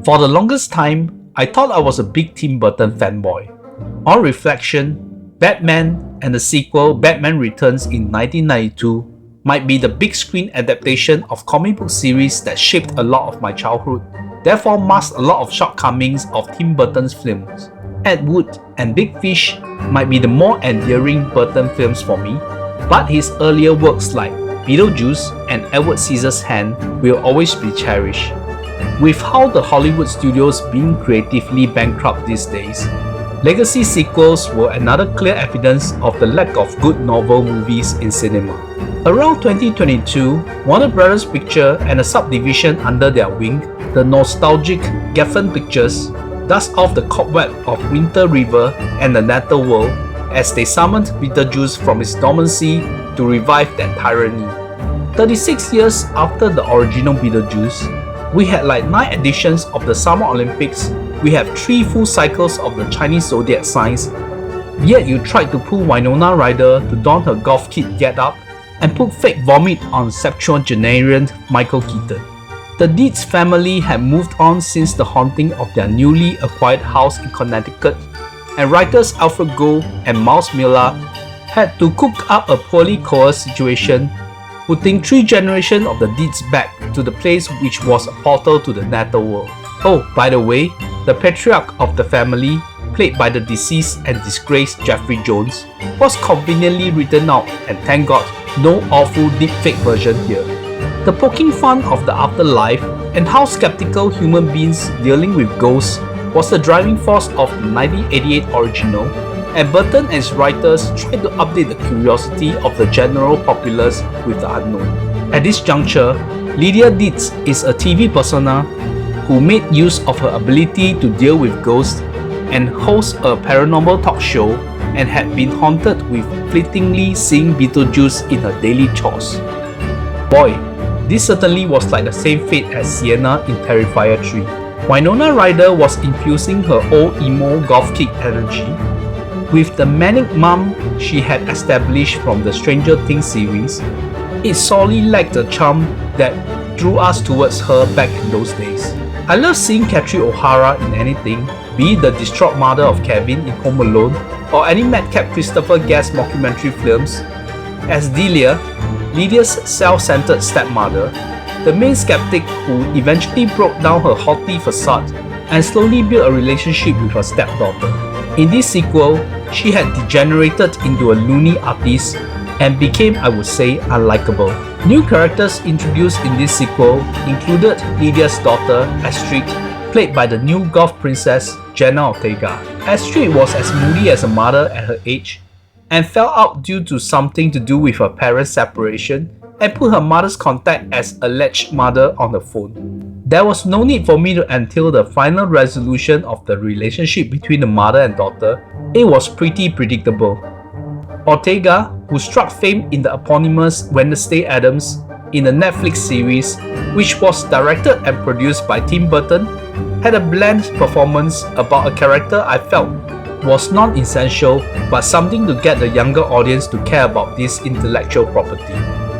For the longest time, I thought I was a big Tim Burton fanboy. On reflection, Batman and the sequel Batman Returns in 1992 might be the big screen adaptation of comic book series that shaped a lot of my childhood, therefore masked a lot of shortcomings of Tim Burton's films. Ed Wood and Big Fish might be the more endearing Burton films for me, but his earlier works like Beetlejuice and Edward Scissorhands will always be cherished. With how the Hollywood studios being creatively bankrupt these days, legacy sequels were another clear evidence of the lack of good novel movies in cinema. Around 2022, Warner Bros. Pictures and a subdivision under their wing, the nostalgic Geffen Pictures, dust off the cobweb of Winter River and the Netherworld as they summoned Beetlejuice from its dormancy to revive that tyranny. 36 years after the original Beetlejuice, we had like 9 editions of the Summer Olympics, we have 3 full cycles of the Chinese zodiac signs, yet you tried to pull Winona Ryder to don her golf kit get-up and put fake vomit on septuagenarian Michael Keaton. The Deeds family had moved on since the haunting of their newly acquired house in Connecticut, and writers Alfred Gough and Miles Millar had to cook up a poorly coerced situation, putting 3 generations of the Deeds back to the place which was a portal to the Netherworld. Oh, by the way, the patriarch of the family, played by the deceased and disgraced Jeffrey Jones, was conveniently written out, and thank God, no awful deepfake version here. The poking fun of the afterlife and how skeptical human beings dealing with ghosts was the driving force of the 1988 original, and Burton and his writers tried to update the curiosity of the general populace with the unknown. At this juncture, Lydia Deetz is a TV persona who made use of her ability to deal with ghosts and host a paranormal talk show, and had been haunted with fleetingly seeing Beetlejuice in her daily chores. Boy, this certainly was like the same fate as Sienna in Terrifier 3. Winona Ryder was infusing her old emo golf kick energy with the manic mom she had established from the Stranger Things series. It sorely lacked the charm that drew us towards her back in those days. I love seeing Catherine O'Hara in anything, be it the distraught mother of Kevin in Home Alone or any madcap Christopher Guest mockumentary films. As Delia, Lydia's self-centered stepmother, the main skeptic who eventually broke down her haughty facade and slowly built a relationship with her stepdaughter. In this sequel, she had degenerated into a loony artist and became, I would say, unlikable. New characters introduced in this sequel included Lydia's daughter, Astrid, played by the new golf princess, Jenna Ortega. Astrid was as moody as a mother at her age, and fell out due to something to do with her parents' separation, and put her mother's contact as alleged mother on the phone. There was no need for me to entail the final resolution of the relationship between the mother and daughter. It was pretty predictable. Ortega, who struck fame in the eponymous Wednesday Addams in the Netflix series, which was directed and produced by Tim Burton, had a bland performance about a character I felt was non-essential but something to get the younger audience to care about this intellectual property.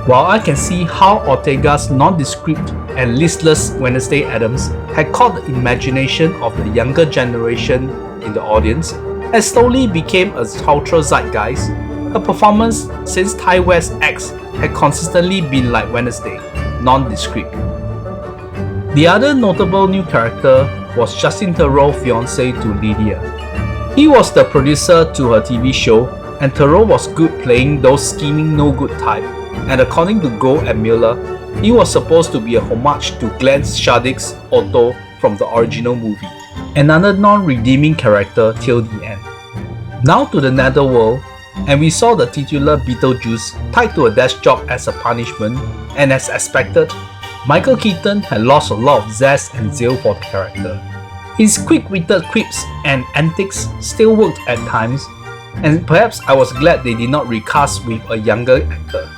While I can see how Ortega's nondescript and listless Wednesday Addams had caught the imagination of the younger generation in the audience and slowly became a cultural zeitgeist, her performance since Ty West's X had consistently been like Wednesday, nondescript. The other notable new character was Justin Theroux's fiancé to Lydia. He was the producer to her TV show, and Theroux was good playing those scheming no-good type, and according to Gough and Miller, he was supposed to be a homage to Glenn Shadix's Otto from the original movie, another non-redeeming character till the end. Now to the Netherworld, and we saw the titular Beetlejuice tied to a desk job as a punishment, and as expected, Michael Keaton had lost a lot of zest and zeal for the character. His quick-witted quips and antics still worked at times, and perhaps I was glad they did not recast with a younger actor.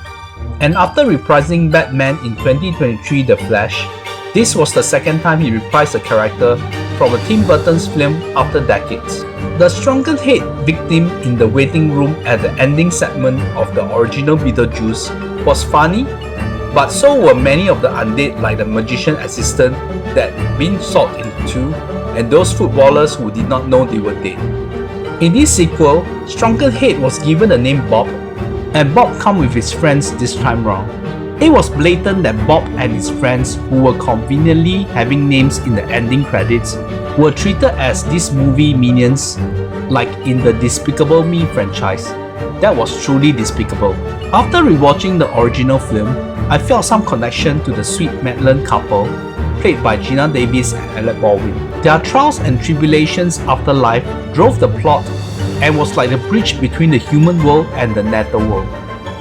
And after reprising Batman in 2023 The Flash, this was the second time he reprised a character from a Tim Burton's film after decades. The shrunken-head victim in the waiting room at the ending segment of the original Beetlejuice was funny, but so were many of the undead like the magician assistant that been sawed in two, and those footballers who did not know they were dead. In this sequel, Strunkenhead was given the name Bob, and Bob came with his friends this time round. It was blatant that Bob and his friends, who were conveniently having names in the ending credits, were treated as these movie minions, like in the Despicable Me franchise. That was truly despicable. After rewatching the original film, I felt some connection to the sweet Madeline couple, played by Gina Davis and Alec Baldwin. Their trials and tribulations after life drove the plot and was like the bridge between the human world and the nether world.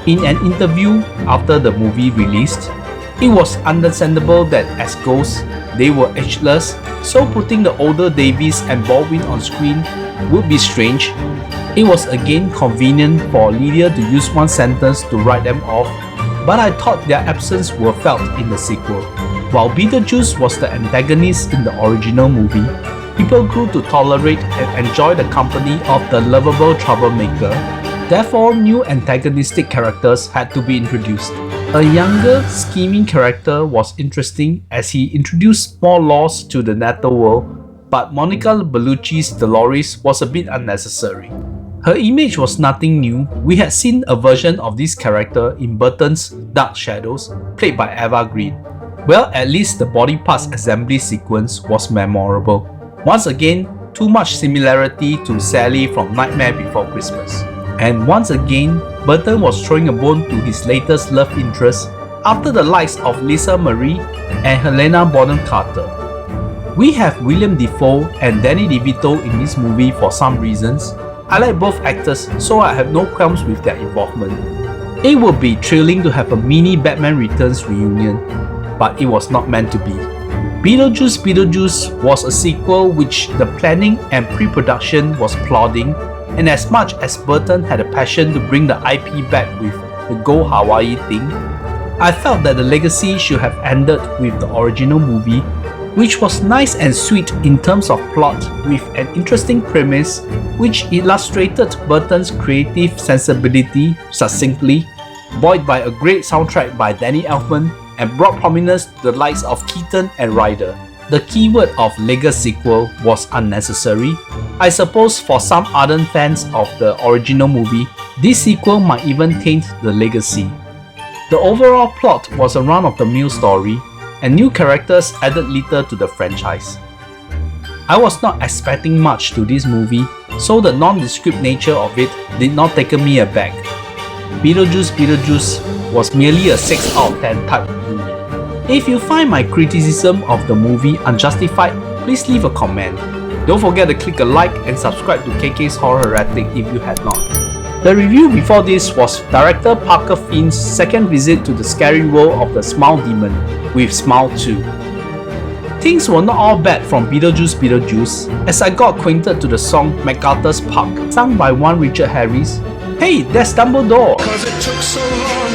In an interview after the movie released, it was understandable that as ghosts, they were ageless, so putting the older Davis and Baldwin on screen would be strange. It was again convenient for Lydia to use one sentence to write them off, but I thought their absence were felt in the sequel. While Beetlejuice was the antagonist in the original movie, people grew to tolerate and enjoy the company of the lovable troublemaker. Therefore, new antagonistic characters had to be introduced. A younger, scheming character was interesting as he introduced more laws to the netherworld, but Monica Bellucci's Dolores was a bit unnecessary. Her image was nothing new. We had seen a version of this character in Burton's Dark Shadows, played by Eva Green. Well, at least the body parts assembly sequence was memorable. Once again, too much similarity to Sally from Nightmare Before Christmas. And once again, Burton was throwing a bone to his latest love interest after the likes of Lisa Marie and Helena Bonham Carter. We have William Dafoe and Danny DeVito in this movie for some reasons. I like both actors, so I have no qualms with their involvement. It would be thrilling to have a mini Batman Returns reunion, but it was not meant to be. Beetlejuice was a sequel which the planning and pre-production was plodding, and as much as Burton had a passion to bring the IP back with the Go Hawaii thing, I felt that the legacy should have ended with the original movie, which was nice and sweet in terms of plot with an interesting premise which illustrated Burton's creative sensibility succinctly, buoyed by a great soundtrack by Danny Elfman and brought prominence to the likes of Keaton and Ryder. The keyword of Lego sequel was unnecessary. I suppose for some ardent fans of the original movie, this sequel might even taint the legacy. The overall plot was a run-of-the-mill story, and new characters added little to the franchise. I was not expecting much to this movie, so the nondescript nature of it did not take me aback. Beetlejuice was merely a 6 out of 10 type movie. If you find my criticism of the movie unjustified, please leave a comment. Don't forget to click a like and subscribe to KK's Horror Heretic if you had not. The review before this was director Parker Finn's second visit to the scary world of the Smile Demon with Smile 2. Things were not all bad from Beetlejuice as I got acquainted to the song MacArthur's Park, sung by one Richard Harris. Hey, that's Dumbledore! 'Cause it took so long.